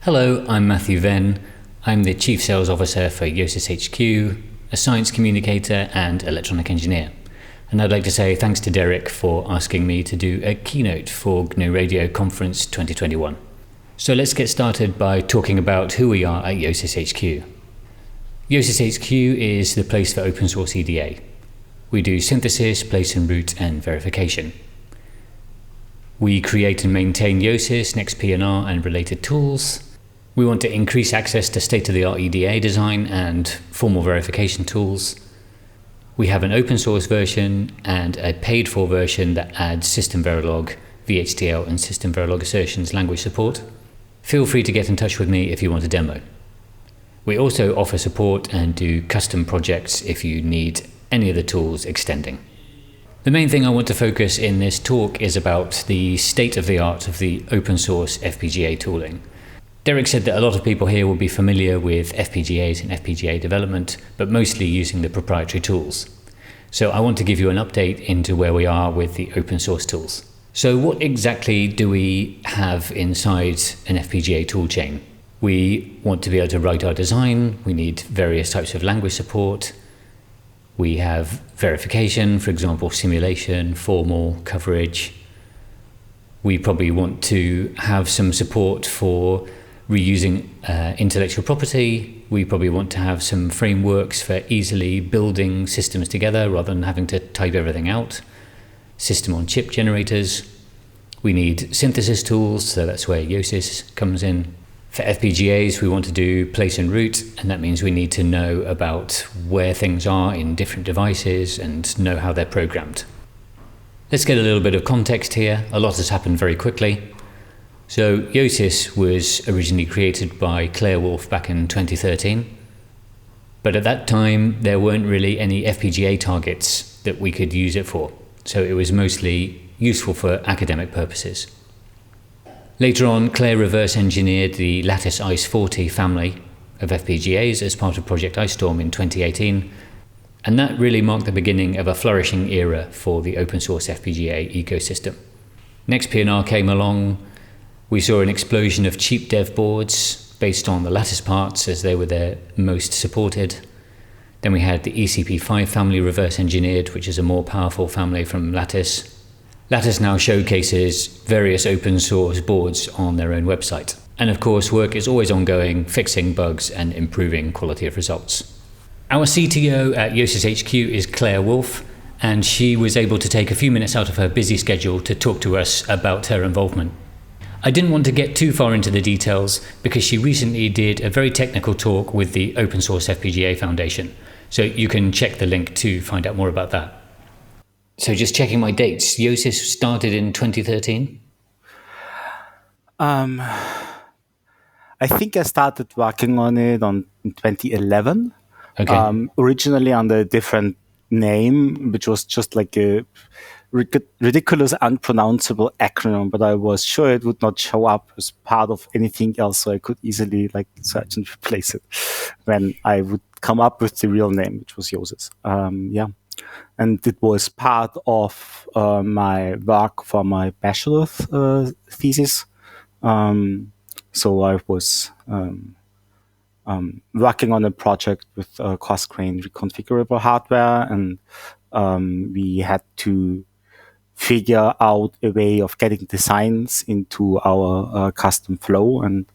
Hello, I'm Matthew Venn. I'm the Chief Sales Officer for YosysHQ, a science communicator and electronic engineer. And I'd like to say thanks to Derek for asking me to do a keynote for GNURadio Conference 2021. So let's get started by talking about who we are at YosysHQ. YosysHQ is the place for open source EDA. We do synthesis, place and route, and verification. We create and maintain Yosys, NextPNR, and related tools. We want to increase access to state-of-the-art EDA design and formal verification tools. We have an open source version and a paid-for version that adds System Verilog, VHDL, and System Verilog assertions language support. Feel free to get in touch with me if you want a demo. We also offer support and do custom projects if you need any of the tools extending. The main thing I want to focus in this talk is about the state-of-the-art of the open source FPGA tooling. Derek said that a lot of people here will be familiar with FPGAs and FPGA development, but mostly using the proprietary tools. So I want to give you an update into where we are with the open source tools. So what exactly do we have inside an FPGA toolchain? We want to be able to write our design. We need various types of language support. We have verification, for example, simulation, formal, coverage. We probably want to have some support for reusing intellectual property. We probably want to have some frameworks for easily building systems together rather than having to type everything out. System on chip generators. We need synthesis tools, so that's where Yosys comes in. For FPGAs, we want to do place and route, and that means we need to know about where things are in different devices and know how they're programmed. Let's get a little bit of context here. A lot has happened very quickly. So Yosys was originally created by Clair Wolf back in 2013. But at that time, there weren't really any FPGA targets that we could use it for. So it was mostly useful for academic purposes. Later on, Clair reverse engineered the Lattice ICE40 family of FPGAs as part of Project Ice Storm in 2018. And that really marked the beginning of a flourishing era for the open source FPGA ecosystem. NextPNR came along. We saw an explosion of cheap dev boards based on the Lattice parts as they were the most supported. Then we had the ECP5 family reverse engineered, which is a more powerful family from Lattice. Lattice now showcases various open source boards on their own website. And of course, work is always ongoing, fixing bugs and improving quality of results. Our CTO at YosysHQ is Clair Wolf, and she was able to take a few minutes out of her busy schedule to talk to us about her involvement. I didn't want to get too far into the details because she recently did a very technical talk with the Open Source FPGA Foundation, so you can check the link to find out more about that. So just checking my dates, Yosys started in 2013? I think I started working on it in 2011. Okay. Originally under a different name, which was just like a ridiculous, unpronounceable acronym, but I was sure it would not show up as part of anything else, so I could easily search and replace it when I would come up with the real name, which was Yosys. And it was part of my work for my bachelor's thesis. So I was working on a project with coarse-grained reconfigurable hardware, and we had to figure out a way of getting designs into our custom flow. And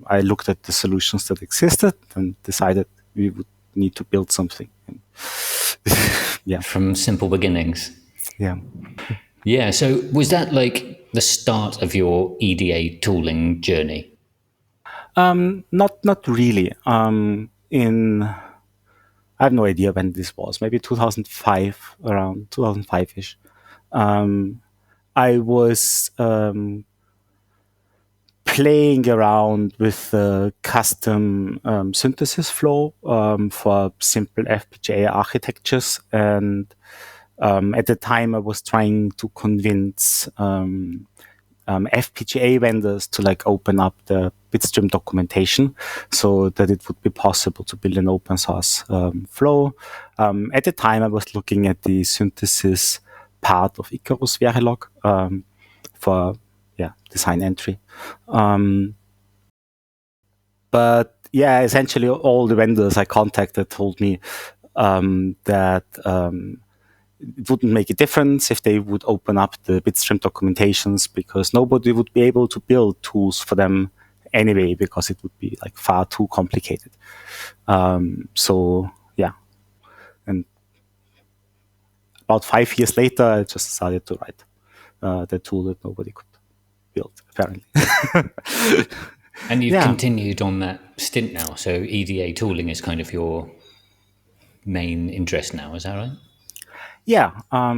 I looked at the solutions that existed and decided we would need to build something. Yeah. From simple beginnings. Yeah. Yeah. So was that like the start of your EDA tooling journey? Not really. I have no idea when this was. Maybe 2005, around 2005-ish. I was playing around with the custom synthesis flow for simple FPGA architectures, and at the time I was trying to convince FPGA vendors to open up the bitstream documentation so that it would be possible to build an open source flow. At the time I was looking at the synthesis part of Icarus Verilog for design entry. But yeah, essentially all the vendors I contacted told me that it wouldn't make a difference if they would open up the bitstream documentations, because nobody would be able to build tools for them anyway, because it would be like far too complicated. So yeah, and about 5 years later, I just started to write the tool that nobody could build, apparently. And you've continued on that stint now, so EDA tooling is kind of your main interest now, is that right? Yeah. I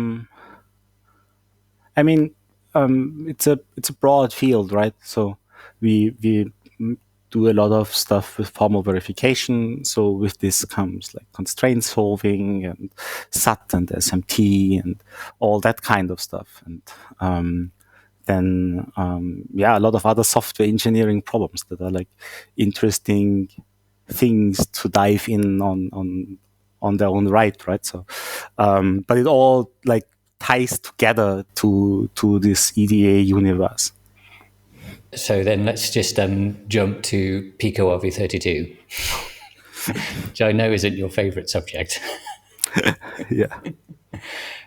mean, it's a broad field, right? So we do a lot of stuff with formal verification. So with this comes like constraint solving and SAT and SMT and all that kind of stuff. And then a lot of other software engineering problems that are like interesting things to dive in on their own right? So, but it all like ties together to this EDA universe. So then let's just jump to Pico RV32, which I know isn't your favorite subject. Yeah.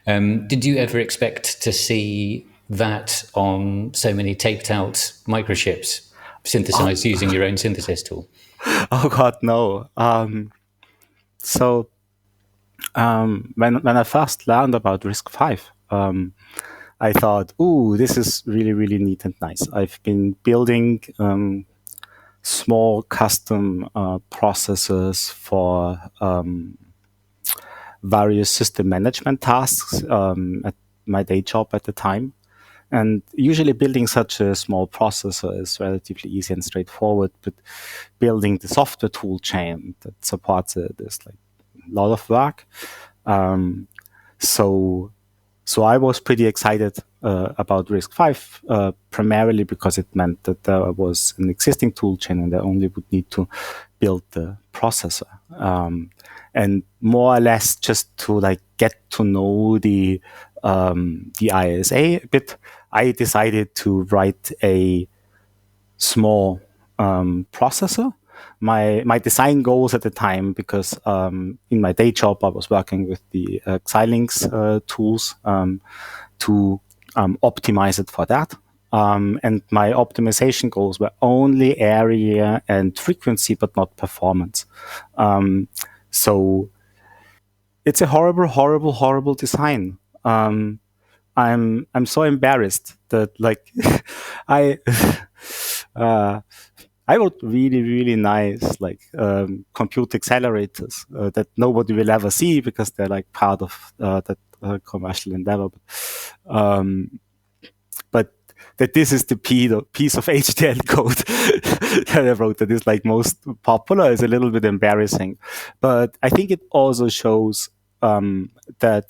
Did you ever expect to see that on so many taped out microchips synthesized using your own synthesis tool? Oh God, no. So when I first learned about RISC-V, I thought, "Ooh, this is really, really neat and nice." I've been building small custom processors for various system management tasks at my day job at the time. And usually building such a small processor is relatively easy and straightforward, but building the software tool chain that supports it is like a lot of work. So I was pretty excited about RISC-V, primarily because it meant that there was an existing tool chain and I only would need to build the processor. And more or less just to like get to know the ISA a bit, I decided to write a small processor. My design goals at the time, because in my day job I was working with the Xilinx tools to optimize it for that. And my optimization goals were only area and frequency, but not performance. So it's a horrible design. I'm so embarrassed that like I I wrote really nice like compute accelerators that nobody will ever see because they're like part of that commercial endeavor. But that this is the piece of HDL code that I wrote that is like most popular is a little bit embarrassing. But I think it also shows that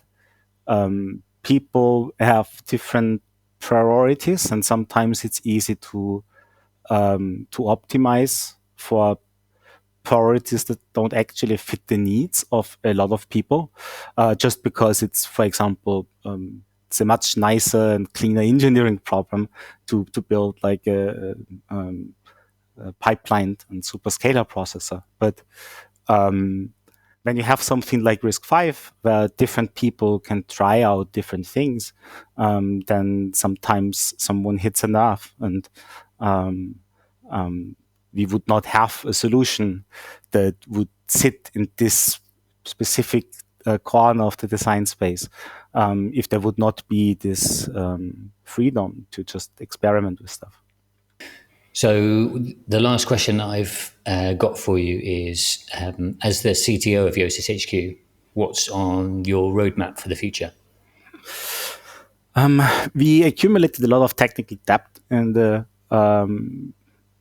people have different priorities, and sometimes it's easy to optimize for priorities that don't actually fit the needs of a lot of people, just because it's, for example, it's a much nicer and cleaner engineering problem to build like a pipelined and superscalar processor. But when you have something like RISC-V, where different people can try out different things, then sometimes someone hits a nerve, and we would not have a solution that would sit in this specific corner of the design space if there would not be this freedom to just experiment with stuff. So the last question I've got for you is, as the CTO of YosysHQ, what's on your roadmap for the future? We accumulated a lot of technical debt in the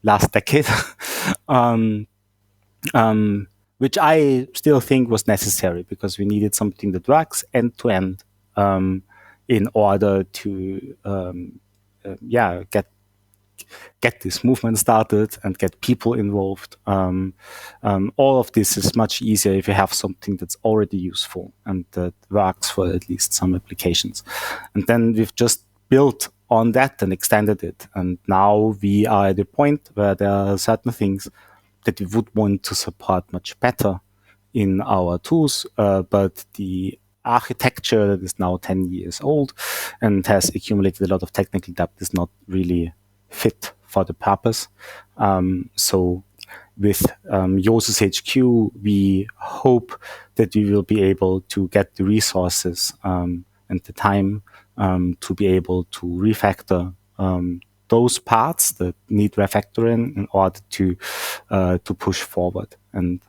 last decade, which I still think was necessary because we needed something that works end to end in order to get this movement started and get people involved. All of this is much easier if you have something that's already useful and that works for at least some applications. And then we've just built on that and extended it. And now we are at a point where there are certain things that we would want to support much better in our tools, but the architecture that is now 10 years old and has accumulated a lot of technical debt is not really fit for the purpose. So with YosysHQ, we hope that we will be able to get the resources and the time to be able to refactor those parts that need refactoring in order to push forward. And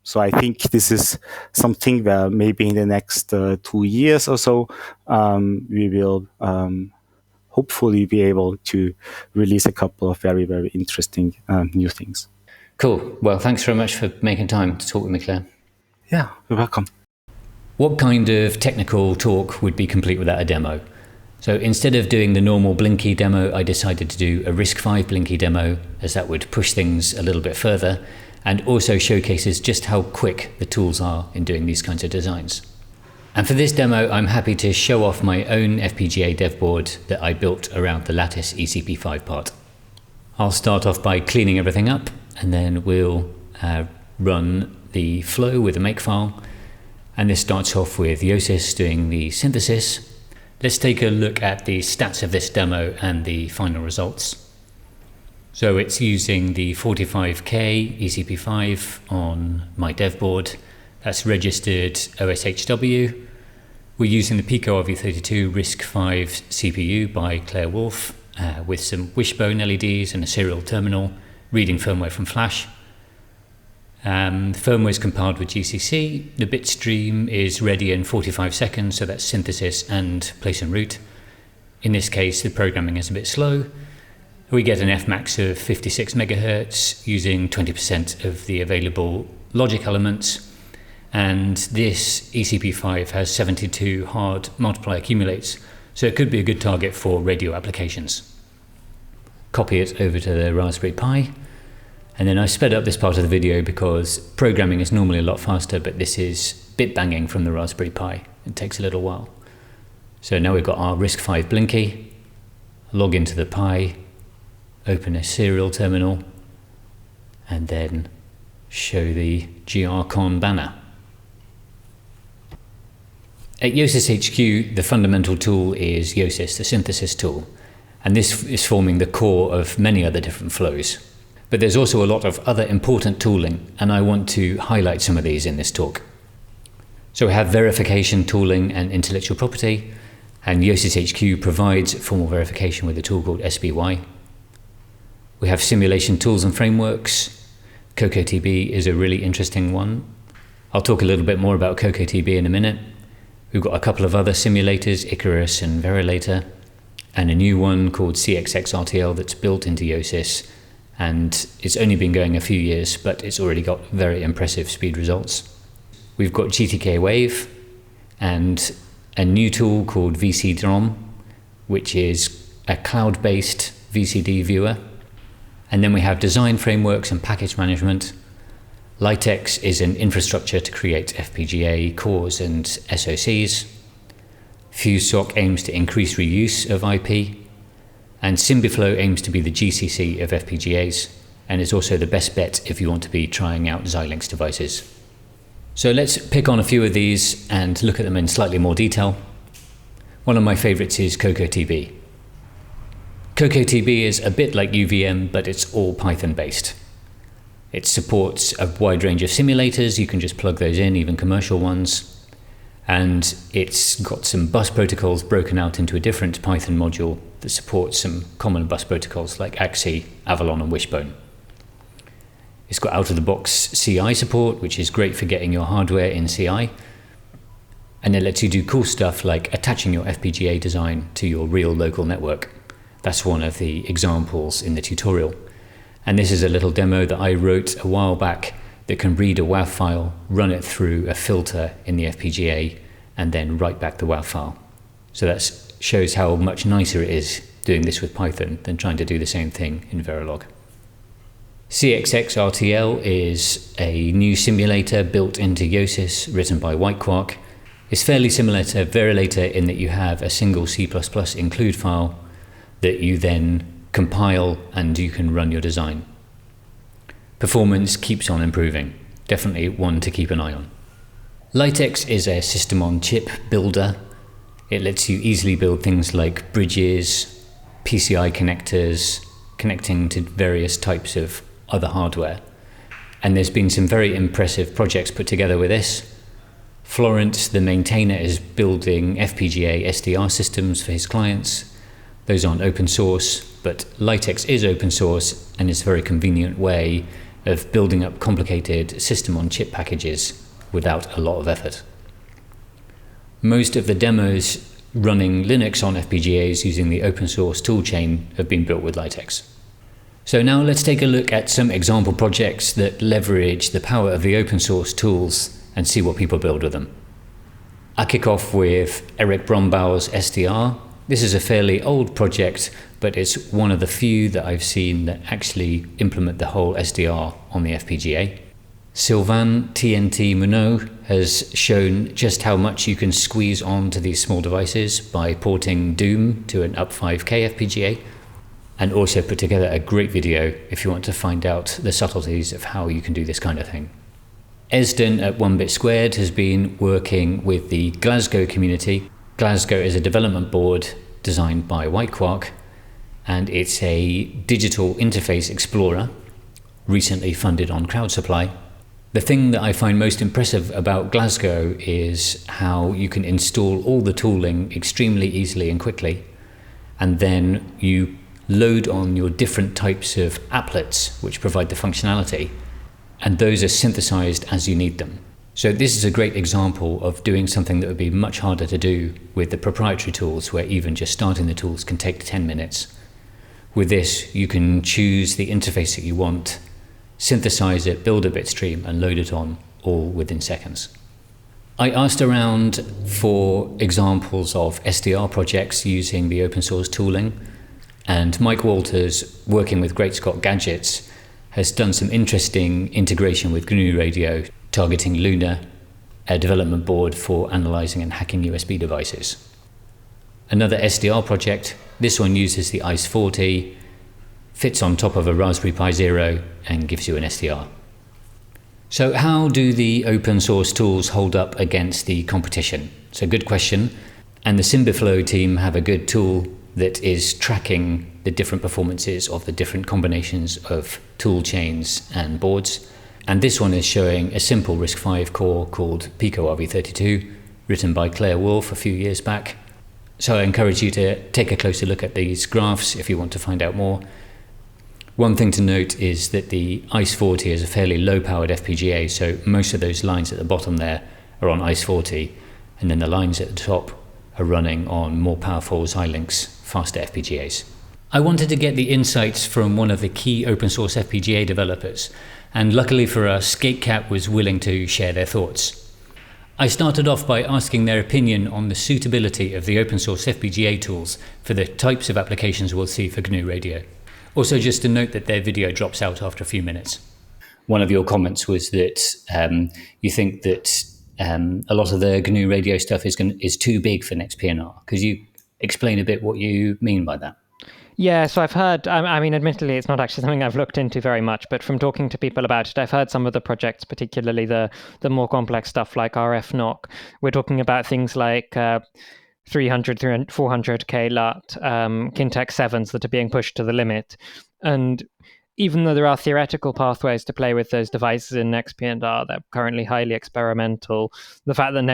so I think this is something where maybe in the next 2 years or so, we will hopefully be able to release a couple of very, very interesting new things. Cool. Well, thanks very much for making time to talk with me, Claire. Yeah, you're welcome. What kind of technical talk would be complete without a demo? So instead of doing the normal Blinky demo, I decided to do a RISC-V Blinky demo, as that would push things a little bit further and also showcases just how quick the tools are in doing these kinds of designs. And for this demo, I'm happy to show off my own FPGA dev board that I built around the Lattice ECP5 part. I'll start off by cleaning everything up, and then we'll run the flow with a makefile. And this starts off with Yosys doing the synthesis. Let's take a look at the stats of this demo and the final results. So it's using the 45K ECP5 on my dev board. That's registered OSHW. We're using the Pico RV32 RISC-V CPU by Clair Wolf with some wishbone LEDs and a serial terminal, reading firmware from flash. The firmware is compiled with GCC. The bit stream is ready in 45 seconds, so that's synthesis and place and route. In this case, the programming is a bit slow. We get an Fmax of 56 megahertz using 20% of the available logic elements. And this ECP5 has 72 hard multiply accumulates, so it could be a good target for radio applications. Copy it over to the Raspberry Pi. And then I sped up this part of the video because programming is normally a lot faster, but this is bit banging from the Raspberry Pi. It takes a little while. So now we've got our RISC-V Blinky, log into the Pi, open a serial terminal, and then show the GNURadio Con banner. At YosysHQ, the fundamental tool is Yosys, the synthesis tool, and this is forming the core of many other different flows. But there's also a lot of other important tooling, and I want to highlight some of these in this talk. So we have verification tooling and intellectual property, and YosysHQ provides formal verification with a tool called SBY. We have simulation tools and frameworks. CocoaTB is a really interesting one. I'll talk a little bit more about CocoaTB in a minute. We've got a couple of other simulators, Icarus and Verilator, and a new one called CXXRTL that's built into Yosys, and it's only been going a few years, but it's already got very impressive speed results. We've got GTK Wave and a new tool called VCDROM, which is a cloud-based VCD viewer. And then we have design frameworks and package management. Litex is an infrastructure to create FPGA cores and SoCs. FuseSock aims to increase reuse of IP. And SymbiFlow aims to be the GCC of FPGAs, and is also the best bet if you want to be trying out Xilinx devices. So let's pick on a few of these and look at them in slightly more detail. One of my favorites is CocoaTB. CocoaTB is a bit like UVM, but it's all Python based. It supports a wide range of simulators. You can just plug those in, even commercial ones. And it's got some bus protocols broken out into a different Python module that supports some common bus protocols like AXI, Avalon, and Wishbone. It's got out-of-the-box CI support, which is great for getting your hardware in CI. And it lets you do cool stuff like attaching your FPGA design to your real local network. That's one of the examples in the tutorial. And this is a little demo that I wrote a while back that can read a WAV file, run it through a filter in the FPGA, and then write back the WAV file. So that shows how much nicer it is doing this with Python than trying to do the same thing in Verilog. CXXRTL is a new simulator built into Yosys, written by Whitequark. It's fairly similar to Verilator in that you have a single C++ include file that you then compile and you can run your design. Performance keeps on improving. Definitely one to keep an eye on. Litex is a system-on-chip builder. It lets you easily build things like bridges, PCI connectors, connecting to various types of other hardware. And there's been some very impressive projects put together with this. Florence, the maintainer, is building FPGA SDR systems for his clients. Those aren't open source, but Litex is open source and is a very convenient way of building up complicated system-on-chip packages without a lot of effort. Most of the demos running Linux on FPGAs using the open source Toolchain have been built with Litex. So now let's take a look at some example projects that leverage the power of the open source tools and see what people build with them. I'll kick off with Eric Brombauer's SDR. This is a fairly old project, but it's one of the few that I've seen that actually implement the whole SDR on the FPGA. Sylvain TNT Munot has shown just how much you can squeeze onto these small devices by porting Doom to an UP5K FPGA, and also put together a great video if you want to find out the subtleties of how you can do this kind of thing. Esden at 1Bit2 has been working with the Glasgow community. Glasgow is a development board designed by WhiteQuark, and it's a digital interface explorer, recently funded on crowd supply. The thing that I find most impressive about Glasgow is how you can install all the tooling extremely easily and quickly, and then you load on your different types of applets which provide the functionality, and those are synthesized as you need them. So this is a great example of doing something that would be much harder to do with the proprietary tools, where even just starting the tools can take 10 minutes. With this, you can choose the interface that you want, synthesize it, build a bit stream, and load it on all within seconds. I asked around for examples of SDR projects using the open source tooling, and Mike Walters, working with Great Scott Gadgets, has done some interesting integration with GNURadio, targeting Luna, a development board for analyzing and hacking USB devices. Another SDR project, this one uses the ICE40, fits on top of a Raspberry Pi Zero, and gives you an SDR. So how do the open source tools hold up against the competition? It's a good question, and the Symbioflow team have a good tool that is tracking the different performances of the different combinations of tool chains and boards. And this one is showing a simple RISC-V core called Pico RV32, written by Clair Wolf a few years back. So I encourage you to take a closer look at these graphs if you want to find out more. One thing to note is that the ICE40 is a fairly low-powered FPGA, so most of those lines at the bottom there are on ICE40, and then the lines at the top are running on more powerful Xilinx faster FPGAs. I wanted to get the insights from one of the key open source FPGA developers, and luckily for us, Gatecat was willing to share their thoughts. I started off by asking their opinion on the suitability of the open source FPGA tools for the types of applications we'll see for GNU Radio. Also, just to note that their video drops out after a few minutes. One of your comments was that you think that a lot of the GNU Radio stuff is too big for NextPNR. Could you explain a bit what you mean by that? Yeah, so I've heard, I mean, admittedly, it's not actually something I've looked into very much, but from talking to people about it, I've heard some of the projects, particularly the more complex stuff like RF-NOC. We're talking about things like 300, 400K LUT, Kintex 7s that are being pushed to the limit. And even though there are theoretical pathways to play with those devices in NextPNR, they're currently highly experimental. The fact that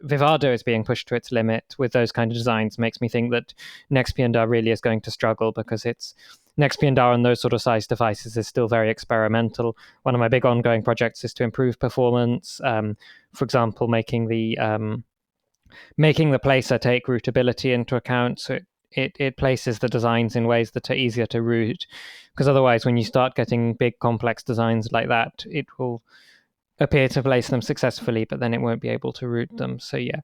Vivado is being pushed to its limit with those kind of designs makes me think that NextPNR really is going to struggle, because NextPNR on those sort of size devices is still very experimental. One of my big ongoing projects is to improve performance. For example, making the placer take rootability into account, so it places the designs in ways that are easier to root, because otherwise when you start getting big complex designs like that, it will appear to place them successfully, but then it won't be able to root them. So yeah,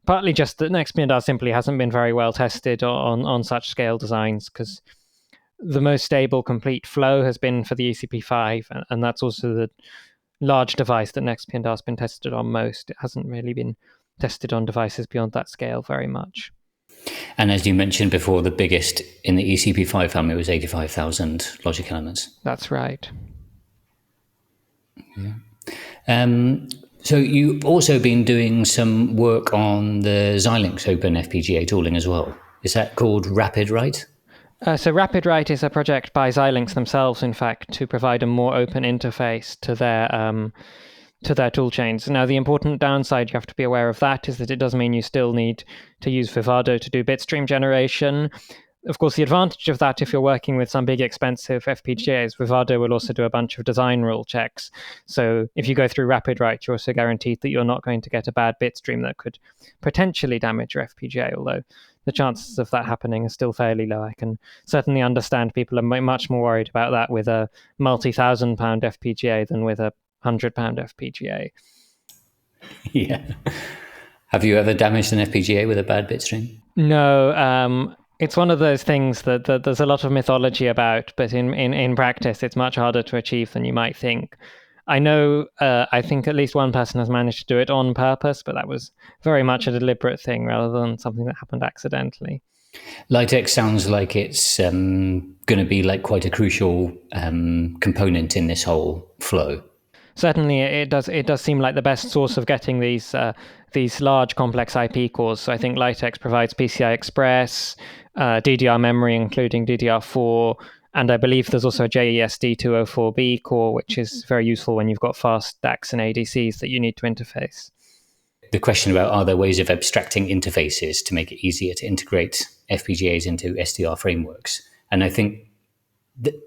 partly just that NextPNR simply hasn't been very well tested on such scale designs, because the most stable complete flow has been for the ECP5, and that's also the large device that NextPNR has been tested on most. It hasn't really been tested on devices beyond that scale very much. And as you mentioned before, the biggest in the ECP5 family was 85,000 logic elements. That's right. Yeah. So you've also been doing some work on the Xilinx Open FPGA tooling as well. Is that called RapidWrite? So RapidWrite is a project by Xilinx themselves, in fact, to provide a more open interface to their toolchains. Now, the important downside you have to be aware of that is that it does mean you still need to use Vivado to do bitstream generation. Of course, the advantage of that, if you're working with some big expensive FPGAs, Vivado will also do a bunch of design rule checks. So if you go through RapidWrite, you're also guaranteed that you're not going to get a bad bitstream that could potentially damage your FPGA, although the chances of that happening are still fairly low. I can certainly understand people are much more worried about that with a multi-thousand-pound FPGA than with a £100 FPGA. Yeah. Have you ever damaged an FPGA with a bad bitstream? No. It's one of those things that there's a lot of mythology about, but in practice, it's much harder to achieve than you might think. I know, I think at least one person has managed to do it on purpose, but that was very much a deliberate thing rather than something that happened accidentally. Litex sounds like it's going to be like quite a crucial component in this whole flow. Certainly, it does seem like the best source of getting these large complex IP cores. So I think Litex provides PCI Express, DDR memory, including DDR4, and I believe there's also a JESD 204B core, which is very useful when you've got fast DACs and ADCs that you need to interface. The question about are there ways of abstracting interfaces to make it easier to integrate FPGAs into SDR frameworks? And I think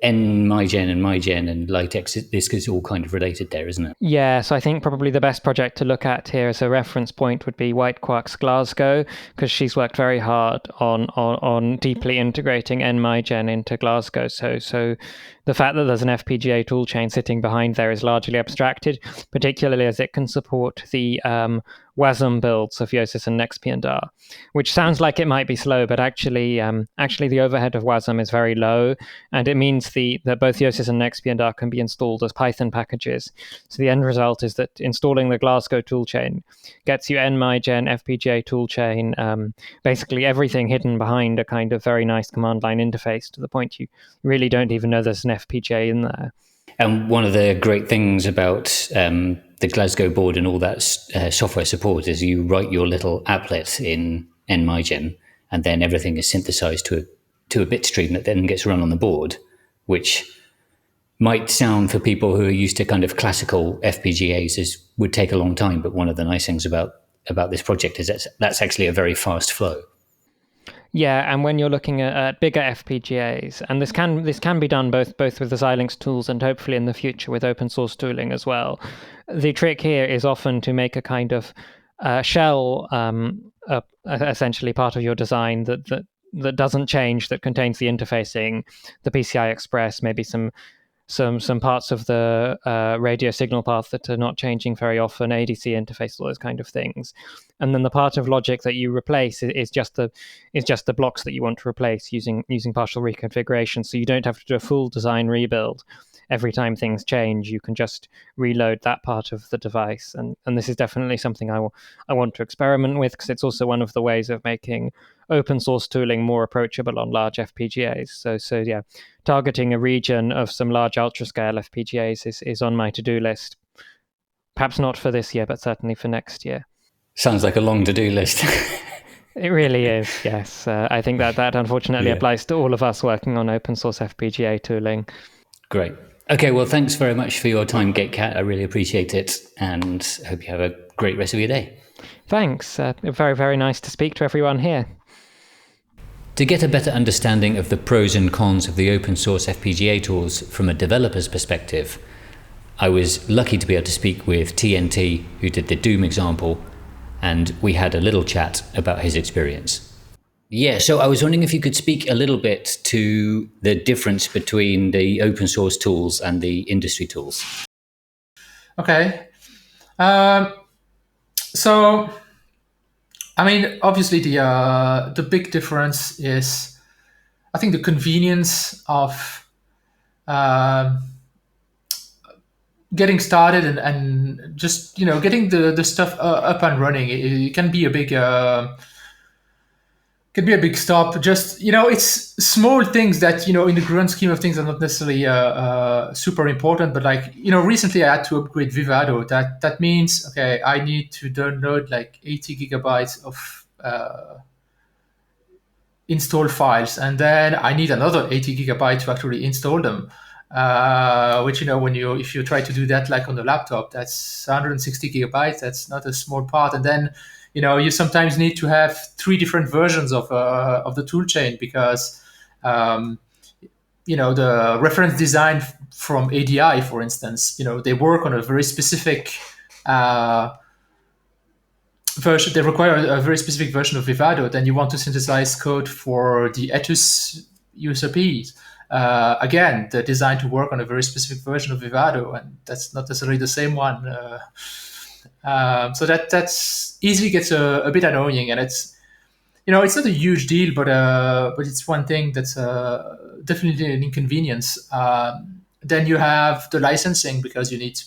NMyGen and MyGen and Litex, this is all kind of related there, isn't it? Yeah, so I think probably the best project to look at here as a reference point would be White Quark's Glasgow, because she's worked very hard on deeply integrating NMyGen into Glasgow. So the fact that there's an FPGA toolchain sitting behind there is largely abstracted, particularly as it can support the WASM builds of Yosys and NextP&R, which sounds like it might be slow, but actually the overhead of WASM is very low, and it means that both Yosys and NextP&R can be installed as Python packages. So the end result is that installing the Glasgow toolchain gets you NMyGen, FPGA toolchain, basically everything hidden behind a kind of very nice command line interface to the point you really don't even know there's an FPGA in there. And one of the great things about the Glasgow board and all that software support is you write your little applet in NMyGen, and then everything is synthesized to a bit stream that then gets run on the board, which might sound for people who are used to kind of classical FPGAs as would take a long time. But one of the nice things about this project is that's actually a very fast flow. Yeah, and when you're looking at bigger FPGAs, and this can be done both with the Xilinx tools and hopefully in the future with open source tooling as well. The trick here is often to make a kind of shell, essentially part of your design that doesn't change, that contains the interfacing, the PCI Express, maybe some parts of the radio signal path that are not changing very often, ADC interface, all those kind of things. And then the part of logic that you replace is just the blocks that you want to replace using partial reconfiguration. So you don't have to do a full design rebuild every time things change. You can just reload that part of the device. And this is definitely something I want to experiment with, because it's also one of the ways of making open source tooling more approachable on large FPGAs. So yeah, targeting a region of some large ultra-scale FPGAs is on my to-do list. Perhaps not for this year, but certainly for next year. Sounds like a long to-do list. It really is, yes. I think that unfortunately applies to all of us working on open source FPGA tooling. Great. Okay, well, thanks very much for your time, Gatecat. I really appreciate it, and hope you have a great rest of your day. Thanks. Very, very nice to speak to everyone here. To get a better understanding of the pros and cons of the open source FPGA tools from a developer's perspective, I was lucky to be able to speak with TNT, who did the Doom example, and we had a little chat about his experience. Yeah, so I was wondering if you could speak a little bit to the difference between the open source tools and the industry tools. Okay. So, I mean, obviously the big difference is, I think, the convenience of getting started and just, getting the stuff up and running. It can be a big can be a big stop. Just, it's small things that, in the grand scheme of things are not necessarily super important. But like, recently I had to upgrade Vivado. That means, okay, I need to download like 80 gigabytes of install files, and then I need another 80 gigabytes to actually install them. Which, if you try to do that like on the laptop, that's 160 gigabytes. That's not a small part. And then, you sometimes need to have 3 different versions of the toolchain because, the reference design from ADI, for instance, they work on a very specific version. They require a very specific version of Vivado. Then you want to synthesize code for the Etus USRPs. Again, they're designed to work on a very specific version of Vivado, and that's not necessarily the same one. So that's easily gets a bit annoying, and it's it's not a huge deal, but it's one thing that's definitely an inconvenience. Then you have the licensing, because you need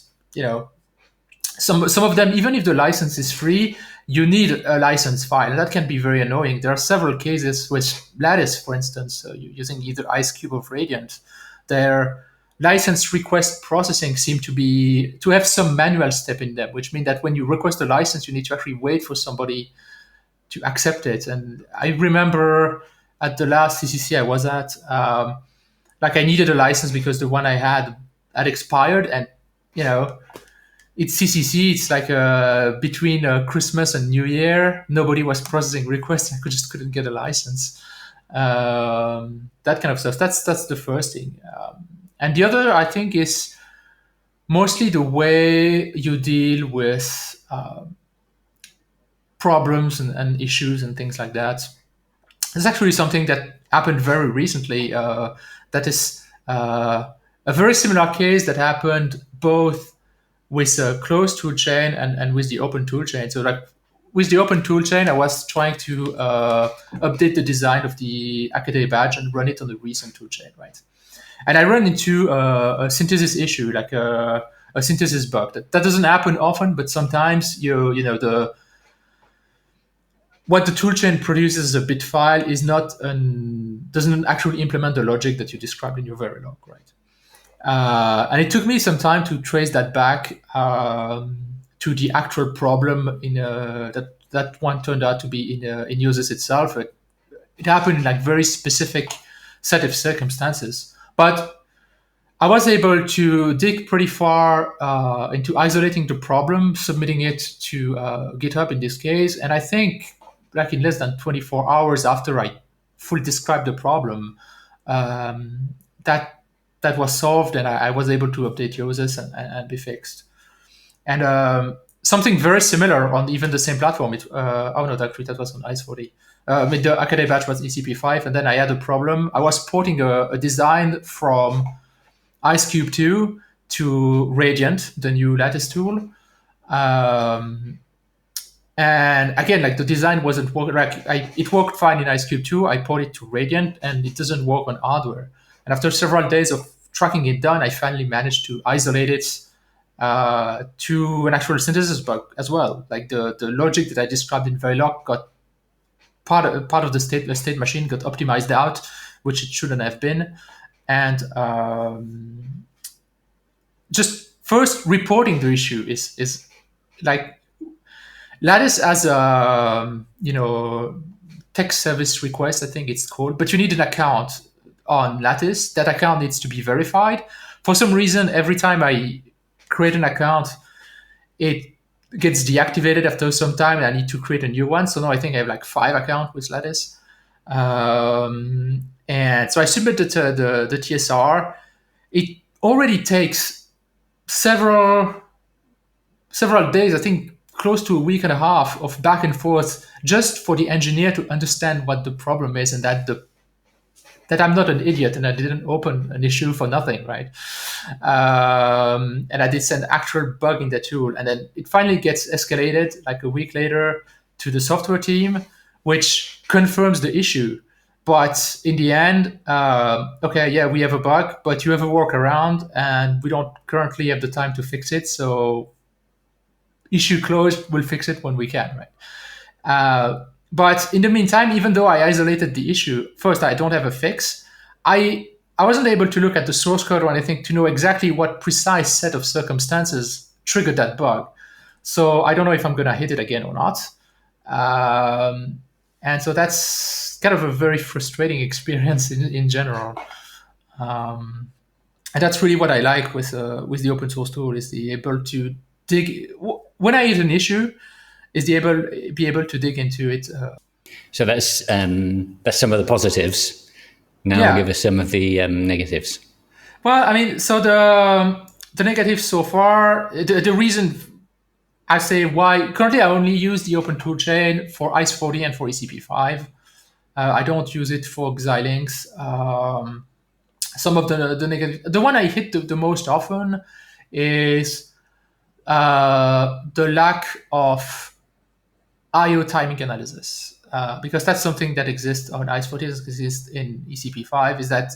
some of them, even if the license is free, you need a license file, and that can be very annoying. There are several cases with Lattice, for instance, using either IceCube or Radiant. Their license request processing seem to have some manual step in them, which means that when you request a license, you need to actually wait for somebody to accept it. And I remember at the last CCC I was at, I needed a license because the one I had expired, and it's CCC. It's like between Christmas and New Year, nobody was processing requests. I just couldn't get a license. That kind of stuff. That's the first thing. And the other, I think, is mostly the way you deal with problems and issues and things like that. There's actually something that happened very recently. That is a very similar case that happened both with a closed toolchain and with the open toolchain. So like with the open toolchain, I was trying to update the design of the Academy badge and run it on the recent toolchain, right? And I ran into a synthesis issue, like a synthesis bug. That doesn't happen often, but sometimes what the toolchain produces as a bit file is doesn't actually implement the logic that you described in your Verilog, right? And it took me some time to trace that back to the actual problem that one turned out to be in Yosys itself. It happened in like very specific set of circumstances, but I was able to dig pretty far into isolating the problem, submitting it to GitHub in this case, and I think like in less than 24 hours after I fully described the problem, that was solved, and I was able to update Yosys and be fixed. And something very similar on even the same platform. That was on Ice40. The Academy batch was ECP5, and then I had a problem. I was porting a design from IceCube 2 to Radiant, the new Lattice tool. And again, like the design wasn't working. It worked fine in IceCube 2. I ported it to Radiant, and it doesn't work on hardware. And after several days of tracking it down, I finally managed to isolate it to an actual synthesis bug as well. Like the logic that I described in Verilog got part of the state machine got optimized out, which it shouldn't have been. And just first reporting the issue is like Lattice as a tech service request, I think it's called, but you need an account on Lattice. That account needs to be verified. For some reason, every time I create an account, it gets deactivated after some time, and I need to create a new one. So now I think I have like 5 accounts with Lattice. And so I submitted the TSR. It already takes several days, I think close to a week and a half of back and forth just for the engineer to understand what the problem is, and that I'm not an idiot and I didn't open an issue for nothing, right? And I did send actual bug in the tool, and then it finally gets escalated like a week later to the software team, which confirms the issue. But in the end, we have a bug, but you have a workaround, and we don't currently have the time to fix it. So issue closed, we'll fix it when we can, right? But in the meantime, even though I isolated the issue, first, I don't have a fix. I wasn't able to look at the source code or anything to know exactly what precise set of circumstances triggered that bug. So I don't know if I'm going to hit it again or not. And so that's kind of a very frustrating experience in general. And that's really what I like with the open source tool, is the able to dig. When I hit an issue, is be able to dig into it. So that's some of the positives. Now give us some of the negatives. Well, I mean, so the negatives so far, the reason I say why, currently I only use the open toolchain for ICE40 and for ECP5. I don't use it for Xilinx. Some of the negative, the one I hit the most often is the lack of I/O timing analysis, because that's something that exists on ICE40, exists in ECP5, is that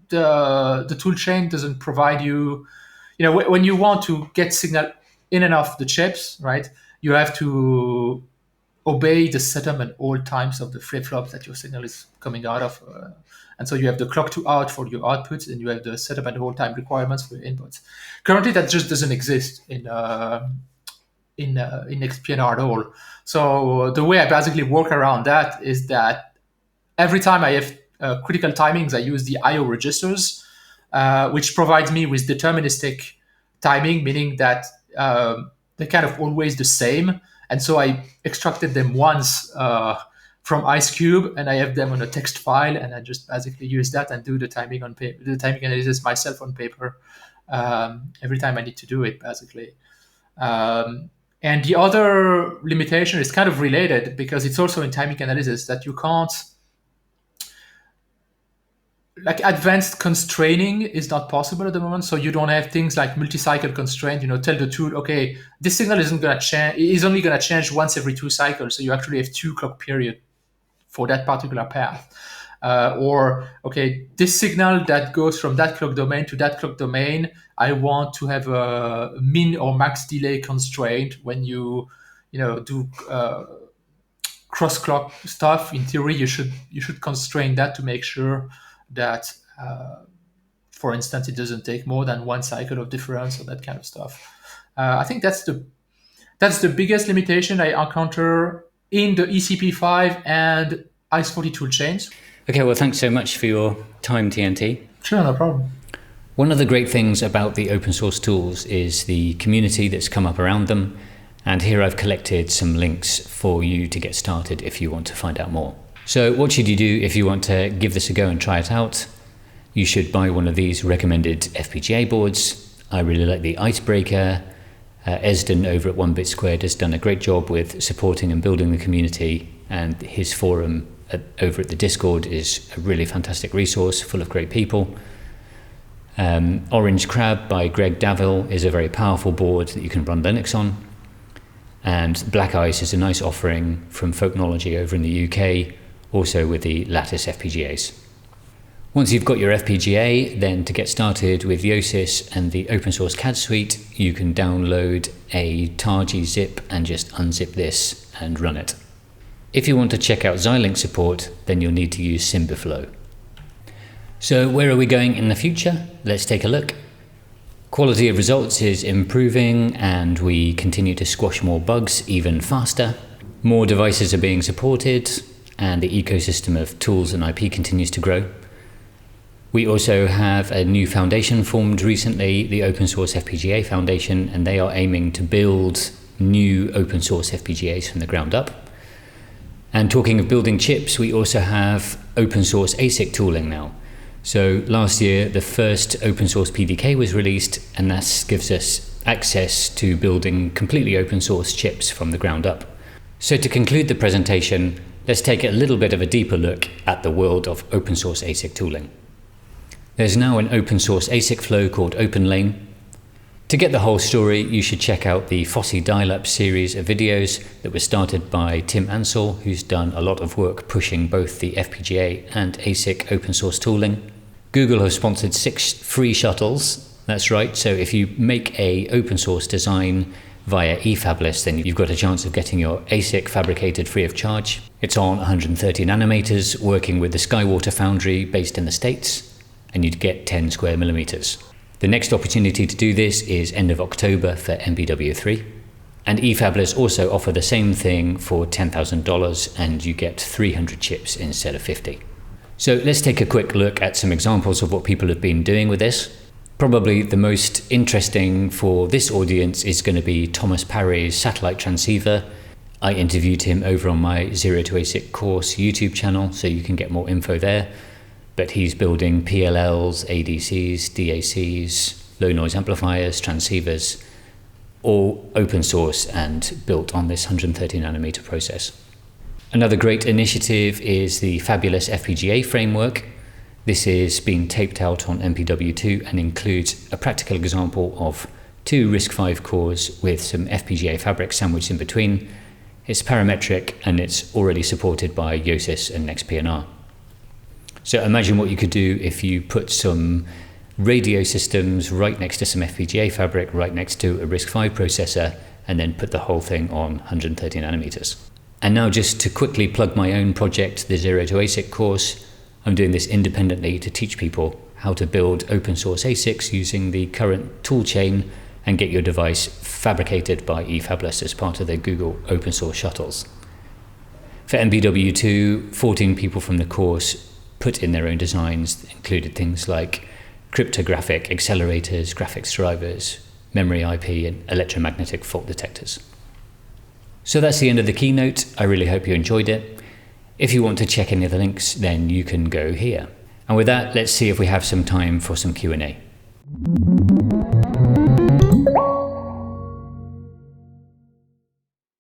the toolchain doesn't provide you, when you want to get signal in and off the chips, right, you have to obey the setup and hold times of the flip-flops that your signal is coming out of. And so you have the clock to out for your outputs, and you have the setup and hold time requirements for your inputs. Currently, that just doesn't exist in XPNR at all. So the way I basically work around that is that every time I have critical timings, I use the I/O registers, which provides me with deterministic timing, meaning that they're kind of always the same. And so I extracted them once from IceCube, and I have them on a text file, and I just basically use that and do the timing on paper, the timing analysis myself on paper every time I need to do it, basically. And the other limitation is kind of related, because it's also in timing analysis that you can't, like, advanced constraining is not possible at the moment. So you don't have things like multi-cycle constraint, tell the tool, okay, this signal isn't going to change, is only going to change once every 2 cycles. So you actually have 2 clock period for that particular path. Or, okay, this signal that goes from that clock domain to that clock domain, I want to have a min or max delay constraint when you do cross-clock stuff. In theory, you should constrain that to make sure that, for instance, it doesn't take more than 1 cycle of difference or that kind of stuff. I think that's the biggest limitation I encounter in the ECP5 and ICE40 tool chains. Okay, well, thanks so much for your time, TNT. Sure, no problem. One of the great things about the open source tools is the community that's come up around them. And here I've collected some links for you to get started if you want to find out more. So what should you do if you want to give this a go and try it out? You should buy one of these recommended FPGA boards. I really like the Icebreaker. Esden over at 1-Bit Squared has done a great job with supporting and building the community, and his forum over at the Discord is a really fantastic resource full of great people. Orange Crab by Greg Davil is a very powerful board that you can run Linux on. And Black Ice is a nice offering from Folknology over in the UK, also with the Lattice FPGAs. Once you've got your FPGA, then to get started with Yosys and the open source CAD suite, you can download a Targi zip and just unzip this and run it. If you want to check out Xilinx support, then you'll need to use Symbian. So where are we going in the future? Let's take a look. Quality of results is improving, and we continue to squash more bugs even faster. More devices are being supported, and the ecosystem of tools and IP continues to grow. We also have a new foundation formed recently, the Open Source FPGA Foundation, and they are aiming to build new open source FPGAs from the ground up. And talking of building chips, we also have open source ASIC tooling now. So last year, the first open source PDK was released, and that gives us access to building completely open source chips from the ground up. So to conclude the presentation, let's take a little bit of a deeper look at the world of open source ASIC tooling. There's now an open source ASIC flow called OpenLane. To get the whole story, you should check out the FOSSI Dial-Up series of videos that was started by Tim Ansell, who's done a lot of work pushing both the FPGA and ASIC open source tooling. Google has sponsored 6 free shuttles. That's right, so if you make a open source design via eFabless, then you've got a chance of getting your ASIC fabricated free of charge. It's on 130 nanometers, working with the Skywater foundry based in the States, and you'd get 10 square millimeters. The next opportunity to do this is end of October for MPW3. And eFabless also offer the same thing for $10,000, and you get 300 chips instead of 50. So let's take a quick look at some examples of what people have been doing with this. Probably the most interesting for this audience is going to be Thomas Parry's satellite transceiver. I interviewed him over on my 0 to ASIC course YouTube channel, so you can get more info there. But he's building PLLs, ADCs, DACs, low noise amplifiers, transceivers, all open source and built on this 130 nanometer process. Another great initiative is the fabulous FPGA framework. This is being taped out on MPW2 and includes a practical example of 2 RISC-V cores with some FPGA fabric sandwiched in between. It's parametric and it's already supported by Yosys and NextPNR. So imagine what you could do if you put some radio systems right next to some FPGA fabric, right next to a RISC-V processor, and then put the whole thing on 130 nanometers. And now just to quickly plug my own project, the 0 to ASIC course. I'm doing this independently to teach people how to build open source ASICs using the current Toolchain and get your device fabricated by eFabless as part of the Google open source shuttles. For MPW2, 14 people from the course put in their own designs, included things like cryptographic accelerators, graphics drivers, memory IP, and electromagnetic fault detectors. So that's the end of the keynote. I really hope you enjoyed it. If you want to check any of the links, then you can go here. And with that, let's see if we have some time for some Q&A.